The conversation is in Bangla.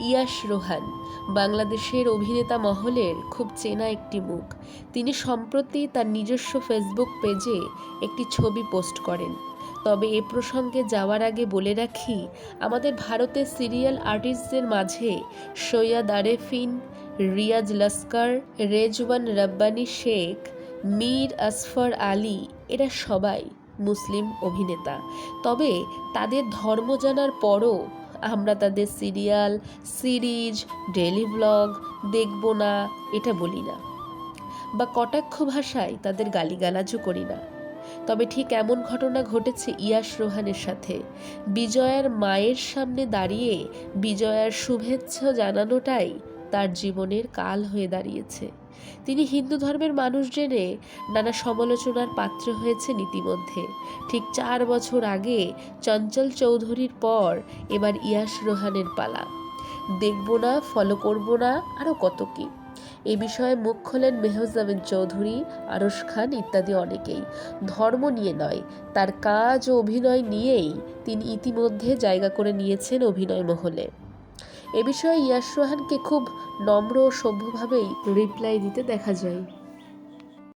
ইয়াশ রোহান বাংলাদেশের অভিনেতা মহলের খুব চেনা একটি মুখ। তিনি সম্প্রতি তার নিজস্ব ফেসবুক পেজে একটি ছবি পোস্ট করেন। তবে এ প্রসঙ্গে যাওয়ার আগে বলে রাখি, আমাদের ভারতের সিরিয়াল আর্টিস্টদের মাঝে সৈয়দ আরেফিন, রিয়াজ লস্কর, রেজওয়ান রব্বানী শেখ, মীর আসফর আলী এরা সবাই মুসলিম অভিনেতা। তবে তাদের ধর্ম জানার পরও আমরা তাদের সিরিয়াল, সিরিজ, ডেইলি ব্লগ দেখব না এটা বলি না, বা কটাক্ষ ভাষায় তাদের গালিগালাজও করি না। তবে ঠিক এমন ঘটনা ঘটেছে ইয়াশ রোহানের সাথে। বিজয়ার মায়ের সামনে দাঁড়িয়ে বিজয়ার শুভেচ্ছা জানানোটাই তার জীবনের কাল হয়ে দাঁড়িয়েছে। তিনি হিন্দু ধর্মের মানুষ জেনে নানা সমালোচনার পাত্র হয়েছেন ইতিমধ্যে। ঠিক 4 বছর আগে চঞ্চল চৌধুরীর পর এবার ইয়াশ রোহানের পালা। দেখব না, ফলো করব না, আরও কত কি। এ বিষয়ে মুখ খোলেন মেহজাবিন চৌধুরী, আরশ খান ইত্যাদি অনেকেই। ধর্ম নিয়ে নয়, তার কাজ ও অভিনয় নিয়েই তিনি ইতিমধ্যে জায়গা করে নিয়েছেন অভিনয় মহলে। এ বিষয়ে ইয়াশ রোহানকে খুব নম্র ও সভ্যভাবেই রিপ্লাই দিতে দেখা যায়।